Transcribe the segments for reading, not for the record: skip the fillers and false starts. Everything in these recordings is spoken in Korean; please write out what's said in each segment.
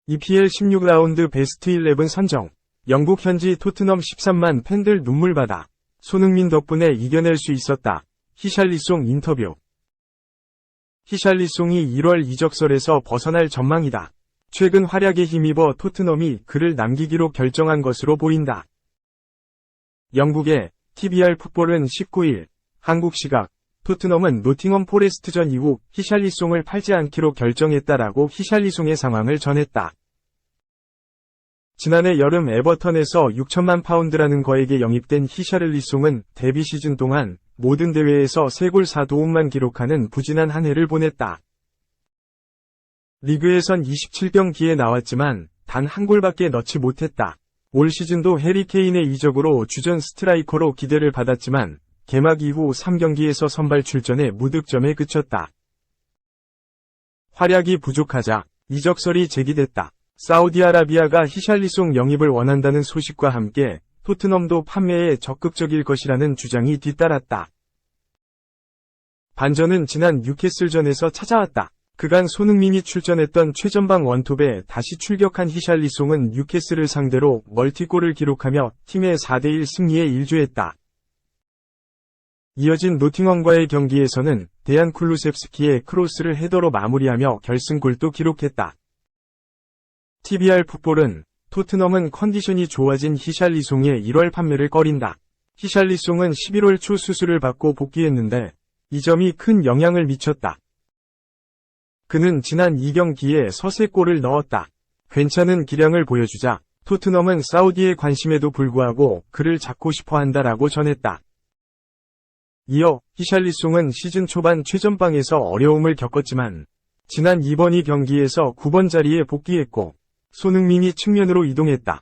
EPL 16라운드 베스트 11 선정. 영국 현지 토트넘 13만 팬들 눈물바다. 손흥민 덕분에 이겨낼 수 있었다. 히샬리송 인터뷰. 히샬리송이 1월 이적설에서 벗어날 전망이다. 최근 활약에 힘입어 토트넘이 그를 남기기로 결정한 것으로 보인다. 영국의 TVR 풋볼은 19일 한국 시각 토트넘은 노팅엄 포레스트전 이후 히샬리송을 팔지 않기로 결정했다라고 히샬리송의 상황을 전했다. 지난해 여름 에버턴에서 6천만 파운드라는 거액에 영입된 히샬리송은 데뷔 시즌 동안 모든 대회에서 3골 4도움만 기록하는 부진한 한 해를 보냈다. 리그에선 27경기에 나왔지만 단 한 골밖에 넣지 못했다. 올 시즌도 해리 케인의 이적으로 주전 스트라이커로 기대를 받았지만 개막 이후 3경기에서 선발 출전에 무득점에 그쳤다. 활약이 부족하자 이적설이 제기됐다. 사우디아라비아가 히샬리송 영입을 원한다는 소식과 함께 토트넘도 판매에 적극적일 것이라는 주장이 뒤따랐다. 반전은 지난 뉴캐슬전에서 찾아왔다. 그간 손흥민이 출전했던 최전방 원톱에 다시 출격한 히샬리송은 뉴캐슬을 상대로 멀티골을 기록하며 팀의 4대1 승리에 일조했다. 이어진 노팅엄과의 경기에서는 데얀 쿨루셉스키의 크로스를 헤더로 마무리하며 결승골도 기록했다. TVR 풋볼은 토트넘은 컨디션이 좋아진 히샬리송의 1월 판매를 꺼린다. 히샬리송은 11월 초 수술을 받고 복귀했는데 이 점이 큰 영향을 미쳤다. 그는 지난 2경기에 서세 골을 넣었다. 괜찮은 기량을 보여주자 토트넘은 사우디의 관심에도 불구하고 그를 잡고 싶어 한다라고 전했다. 이어 히샬리송은 시즌 초반 최전방에서 어려움을 겪었지만 지난 2번 경기에서 9번 자리에 복귀했고 손흥민이 측면으로 이동했다.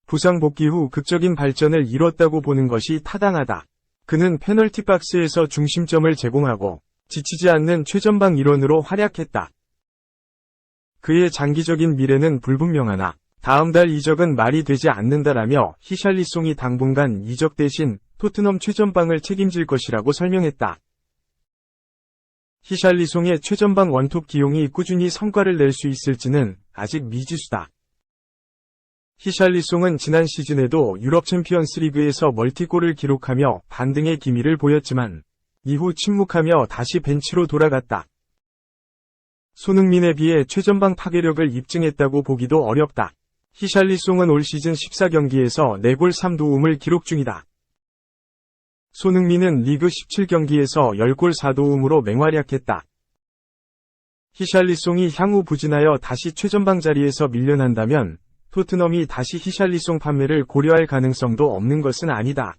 부상 복귀 후 극적인 발전을 이뤘다고 보는 것이 타당하다. 그는 페널티 박스에서 중심점을 제공하고 지치지 않는 최전방 일원으로 활약했다. 그의 장기적인 미래는 불분명하나 다음 달 이적은 말이 되지 않는다라며 히샬리송이 당분간 이적 대신 토트넘 최전방을 책임질 것이라고 설명했다. 히샬리송의 최전방 원톱 기용이 꾸준히 성과를 낼 수 있을지는 아직 미지수다. 히샬리송은 지난 시즌에도 유럽 챔피언스 리그에서 멀티골을 기록하며 반등의 기미를 보였지만 이후 침묵하며 다시 벤치로 돌아갔다. 손흥민에 비해 최전방 파괴력을 입증했다고 보기도 어렵다. 히샬리송은 올 시즌 14경기에서 4골 3도움을 기록 중이다. 손흥민은 리그 17경기에서 10골 4도움으로 맹활약했다. 히샬리송이 향후 부진하여 다시 최전방 자리에서 밀려난다면 토트넘이 다시 히샬리송 판매를 고려할 가능성도 없는 것은 아니다.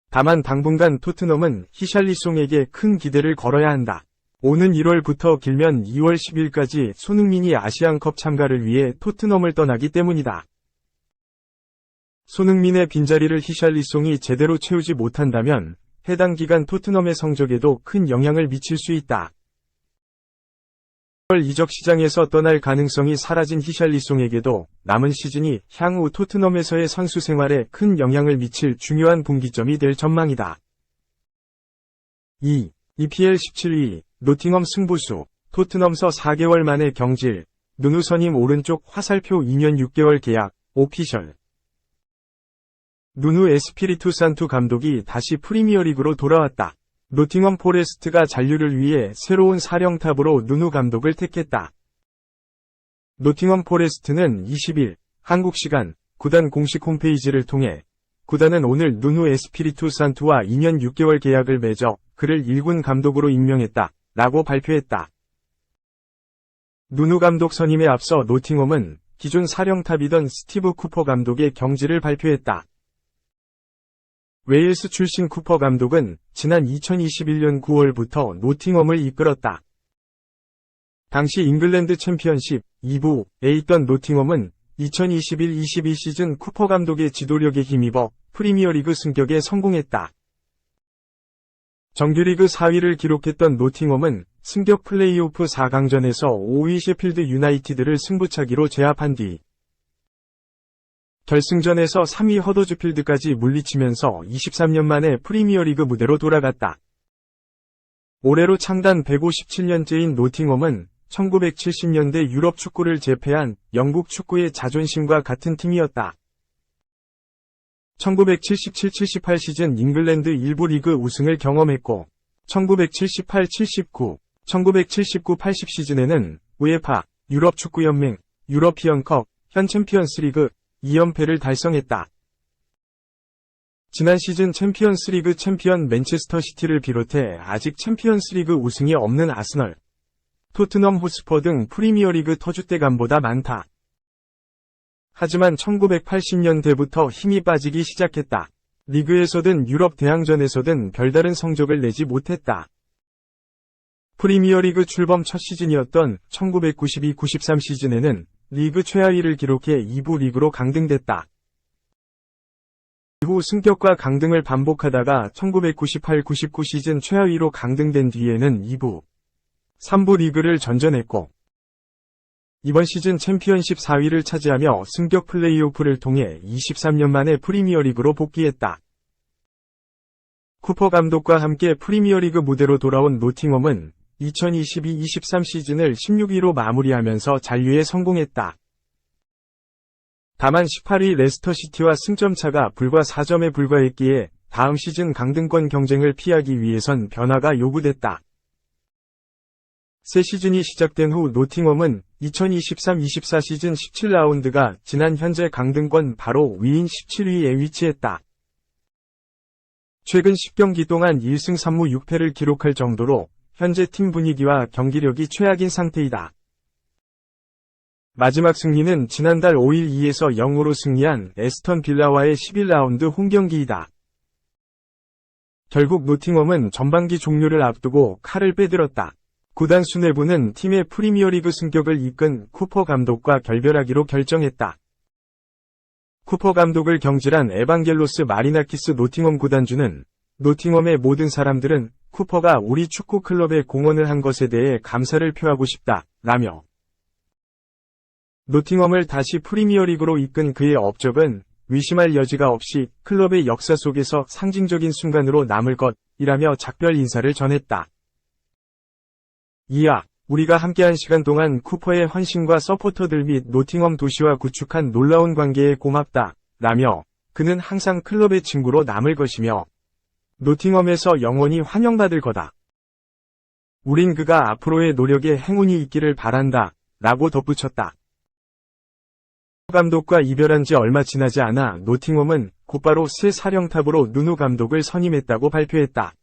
다만 당분간 토트넘은 히샬리송에게 큰 기대를 걸어야 한다. 오는 1월부터 길면 2월 10일까지 손흥민이 아시안컵 참가를 위해 토트넘을 떠나기 때문이다. 손흥민의 빈자리를 히샬리송이 제대로 채우지 못한다면 해당 기간 토트넘의 성적에도 큰 영향을 미칠 수 있다. 1월 이적 시장에서 떠날 가능성이 사라진 히샬리송에게도 남은 시즌이 향후 토트넘에서의 선수 생활에 큰 영향을 미칠 중요한 분기점이 될 전망이다. 2. EPL 17위 노팅엄 승부수 토트넘서 4개월 만에 경질 누누 선임 오른쪽 화살표 2년 6개월 계약 오피셜 누누 에스피리투 산투 감독이 다시 프리미어리그로 돌아왔다. 노팅엄 포레스트가 잔류를 위해 새로운 사령탑으로 누누 감독을 택했다. 노팅엄 포레스트는 20일 한국 시간 구단 공식 홈페이지를 통해 구단은 오늘 누누 에스피리투 산투와 2년 6개월 계약을 맺어 그를 1군 감독으로 임명했다. 라고 발표했다. 누누 감독 선임에 앞서 노팅엄은 기존 사령탑이던 스티브 쿠퍼 감독의 경질을 발표했다. 웨일스 출신 쿠퍼 감독은 지난 2021년 9월부터 노팅엄을 이끌었다. 당시 잉글랜드 챔피언십 2부에 있던 노팅엄은 2021-22 시즌 쿠퍼 감독의 지도력에 힘입어 프리미어리그 승격에 성공했다. 정규리그 4위를 기록했던 노팅엄은 승격 플레이오프 4강전에서 5위 셰필드 유나이티드를 승부차기로 제압한 뒤 결승전에서 3위 허더즈필드까지 물리치면서 23년 만에 프리미어리그 무대로 돌아갔다. 올해로 창단 157년째인 노팅엄은 1970년대 유럽 축구를 제패한 영국 축구의 자존심과 같은 팀이었다. 1977-78 시즌 잉글랜드 일부 리그 우승을 경험했고 1978-79, 1979-80 시즌에는 우에파, 유럽 축구연맹, 유러피언컵, 현 챔피언스리그 2연패를 달성했다. 지난 시즌 챔피언스리그 챔피언 맨체스터 시티를 비롯해 아직 챔피언스리그 우승이 없는 아스널, 토트넘 호스퍼 등 프리미어리그 터줏대감보다 많다. 하지만 1980년대부터 힘이 빠지기 시작했다. 리그에서든 유럽 대항전에서든 별다른 성적을 내지 못했다. 프리미어리그 출범 첫 시즌이었던 1992-93 시즌에는 리그 최하위를 기록해 2부 리그로 강등됐다. 이후 승격과 강등을 반복하다가 1998-99 시즌 최하위로 강등된 뒤에는 2부, 3부 리그를 전전했고 이번 시즌 챔피언십 4위를 차지하며 승격 플레이오프를 통해 23년 만에 프리미어리그로 복귀했다. 쿠퍼 감독과 함께 프리미어리그 무대로 돌아온 노팅엄은 2022-23 시즌을 16위로 마무리하면서 잔류에 성공했다. 다만 18위 레스터시티와 승점차가 불과 4점에 불과했기에 다음 시즌 강등권 경쟁을 피하기 위해선 변화가 요구됐다. 새 시즌이 시작된 후 노팅엄은 2023-24 시즌 17라운드가 지난 현재 강등권 바로 위인 17위에 위치했다. 최근 10경기 동안 1승 3무 6패를 기록할 정도로 현재 팀 분위기와 경기력이 최악인 상태이다. 마지막 승리는 지난달 5일 2에서 0으로 승리한 에스턴 빌라와의 11라운드 홈경기이다. 결국 노팅엄은 전반기 종료를 앞두고 칼을 빼들었다. 구단 수뇌부는 팀의 프리미어리그 승격을 이끈 쿠퍼 감독과 결별하기로 결정했다. 쿠퍼 감독을 경질한 에반겔로스 마리나키스 노팅엄 구단주는 노팅엄의 모든 사람들은 쿠퍼가 우리 축구 클럽에 공헌을 한 것에 대해 감사를 표하고 싶다, 라며 노팅엄을 다시 프리미어리그로 이끈 그의 업적은 의심할 여지가 없이 클럽의 역사 속에서 상징적인 순간으로 남을 것이라며 작별 인사를 전했다. 이야, 우리가 함께한 시간 동안 쿠퍼의 헌신과 서포터들 및 노팅엄 도시와 구축한 놀라운 관계에 고맙다, 라며 그는 항상 클럽의 친구로 남을 것이며 노팅엄에서 영원히 환영받을 거다. 우린 그가 앞으로의 노력에 행운이 있기를 바란다, 라고 덧붙였다. 감독과 이별한 지 얼마 지나지 않아 노팅엄은 곧바로 새 사령탑으로 누누 감독을 선임했다고 발표했다.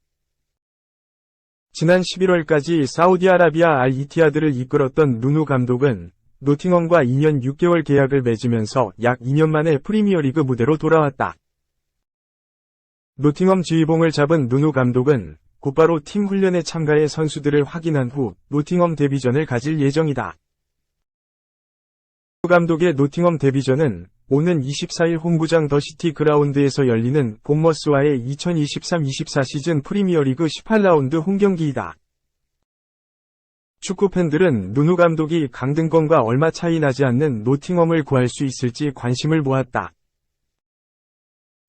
지난 11월까지 사우디아라비아 알-이티하드를 이끌었던 누누 감독은 노팅엄과 2년 6개월 계약을 맺으면서 약 2년 만에 프리미어리그 무대로 돌아왔다. 노팅엄 지휘봉을 잡은 누누 감독은 곧바로 팀 훈련에 참가해 선수들을 확인한 후 노팅엄 데뷔전을 가질 예정이다. 누누 감독의 노팅엄 데뷔전은 오는 24일 홈구장 더시티 그라운드에서 열리는 본머스와의 2023-24 시즌 프리미어리그 18라운드 홈경기이다. 축구 팬들은 누누 감독이 강등권과 얼마 차이 나지 않는 노팅엄을 구할 수 있을지 관심을 모았다.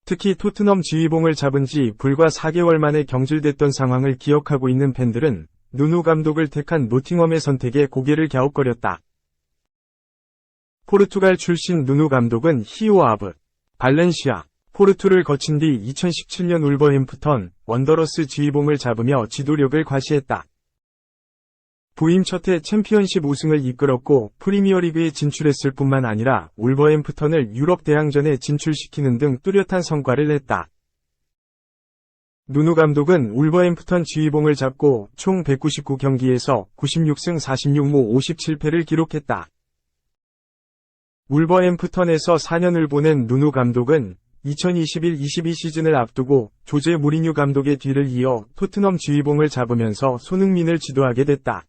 특히 토트넘 지휘봉을 잡은 지 불과 4개월 만에 경질됐던 상황을 기억하고 있는 팬들은 누누 감독을 택한 노팅엄의 선택에 고개를 갸웃거렸다. 포르투갈 출신 누누 감독은 히오아브, 발렌시아, 포르투를 거친 뒤 2017년 울버햄프턴 원더러스 지휘봉을 잡으며 지도력을 과시했다. 부임 첫해 챔피언십 우승을 이끌었고 프리미어리그에 진출했을 뿐만 아니라 울버햄프턴을 유럽 대항전에 진출시키는 등 뚜렷한 성과를 냈다. 누누 감독은 울버햄프턴 지휘봉을 잡고 총 199경기에서 96승 46무 57패를 기록했다. 울버햄프턴에서 4년을 보낸 누누 감독은 2021-22 시즌을 앞두고 조제 무리뉴 감독의 뒤를 이어 토트넘 지휘봉을 잡으면서 손흥민을 지도하게 됐다.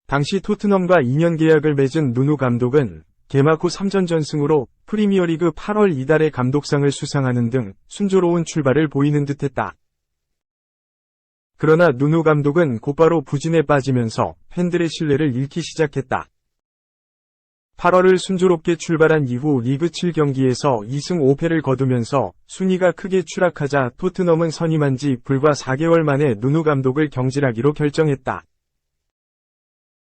당시 토트넘과 2년 계약을 맺은 누누 감독은 개막 후 3전 전승으로 프리미어리그 8월 이달에 감독상을 수상하는 등 순조로운 출발을 보이는 듯했다. 그러나 누누 감독은 곧바로 부진에 빠지면서 팬들의 신뢰를 잃기 시작했다. 8월을 순조롭게 출발한 이후 리그 7경기에서 2승 5패를 거두면서 순위가 크게 추락하자 토트넘은 선임한 지 불과 4개월 만에 누누 감독을 경질하기로 결정했다.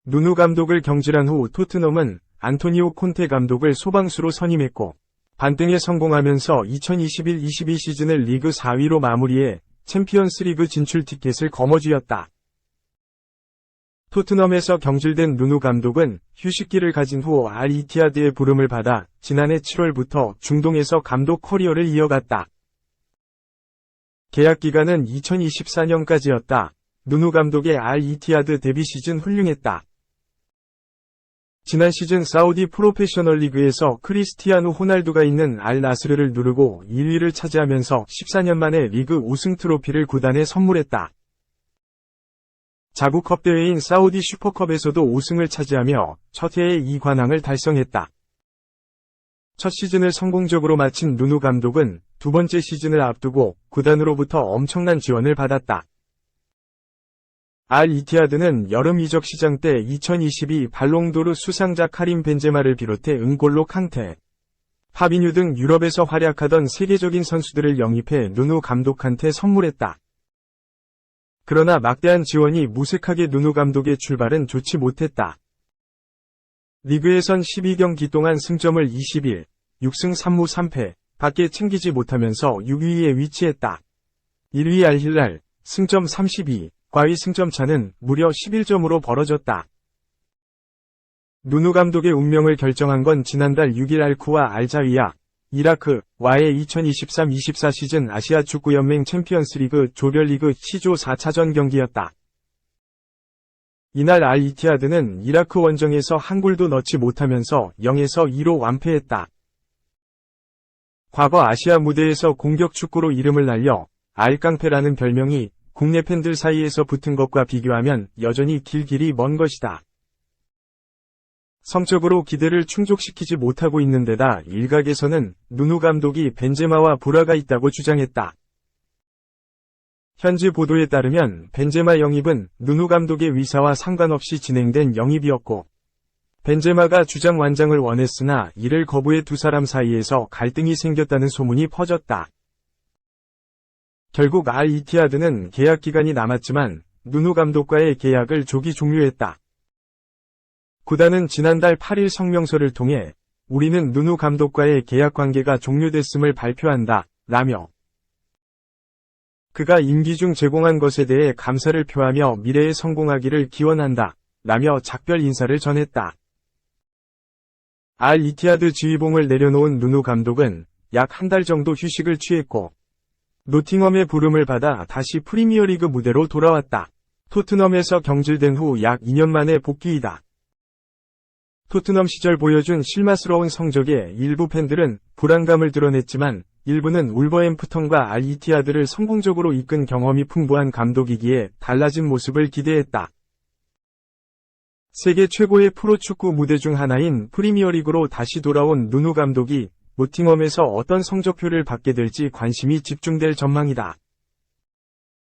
누누 감독을 경질한 후 토트넘은 안토니오 콘테 감독을 소방수로 선임했고 반등에 성공하면서 2021-22 시즌을 리그 4위로 마무리해 챔피언스리그 진출 티켓을 거머쥐었다. 토트넘에서 경질된 누누 감독은 휴식기를 가진 후 알-이티하드의 부름을 받아 지난해 7월부터 중동에서 감독 커리어를 이어갔다. 계약 기간은 2024년까지였다. 누누 감독의 알-이티하드 데뷔 시즌 훌륭했다. 지난 시즌 사우디 프로페셔널 리그에서 크리스티아누 호날두가 있는 알-나스르를 누르고 1위를 차지하면서 14년 만에 리그 우승 트로피를 구단에 선물했다. 자국컵 대회인 사우디 슈퍼컵에서도 우승을 차지하며 첫 해에 이 관왕을 달성했다. 첫 시즌을 성공적으로 마친 누누 감독은 두 번째 시즌을 앞두고 구단으로부터 엄청난 지원을 받았다. 알-이티하드는 여름 이적 시장 때 2022 발롱도르 수상자 카림 벤제마를 비롯해 은골로 캉테, 파비뉴 등 유럽에서 활약하던 세계적인 선수들을 영입해 누누 감독한테 선물했다. 그러나 막대한 지원이 무색하게 누누 감독의 출발은 좋지 못했다. 리그에선 12경기 동안 승점을 21, 6승 3무 3패 밖에 챙기지 못하면서 6위에 위치했다. 1위 알힐랄, 승점 32, 과위 승점 차는 무려 11점으로 벌어졌다. 누누 감독의 운명을 결정한 건 지난달 6일 알쿠와 알자위야, 이라크와의 2023-24 시즌 아시아 축구연맹 챔피언스리그 조별리그 C조 4차전 경기였다. 이날 알-이티하드는 이라크 원정에서 한 골도 넣지 못하면서 0에서 2로 완패했다. 과거 아시아 무대에서 공격 축구로 이름을 날려 알깡패라는 별명이 국내 팬들 사이에서 붙은 것과 비교하면 여전히 길이 먼 것이다. 성적으로 기대를 충족시키지 못하고 있는 데다 일각에서는 누누 감독이 벤제마와 불화가 있다고 주장했다. 현지 보도에 따르면 벤제마 영입은 누누 감독의 위사와 상관없이 진행된 영입이었고 벤제마가 주장 완장을 원했으나 이를 거부해 두 사람 사이에서 갈등이 생겼다는 소문이 퍼졌다. 결국 알-이티하드는 계약 기간이 남았지만 누누 감독과의 계약을 조기 종료했다. 구단은 지난달 8일 성명서를 통해 우리는 누누 감독과의 계약 관계가 종료됐음을 발표한다 라며 그가 임기 중 제공한 것에 대해 감사를 표하며 미래에 성공하기를 기원한다 라며 작별 인사를 전했다. 알-이티하드 지휘봉을 내려놓은 누누 감독은 약 한 달 정도 휴식을 취했고 노팅엄의 부름을 받아 다시 프리미어리그 무대로 돌아왔다. 토트넘에서 경질된 후 약 2년 만에 복귀이다. 토트넘 시절 보여준 실마스러운 성적에 일부 팬들은 불안감을 드러냈지만 일부는 울버햄프턴과 알-이티하드를 성공적으로 이끈 경험이 풍부한 감독이기에 달라진 모습을 기대했다. 세계 최고의 프로축구 무대 중 하나인 프리미어리그로 다시 돌아온 누누 감독이 노팅엄에서 어떤 성적표를 받게 될지 관심이 집중될 전망이다.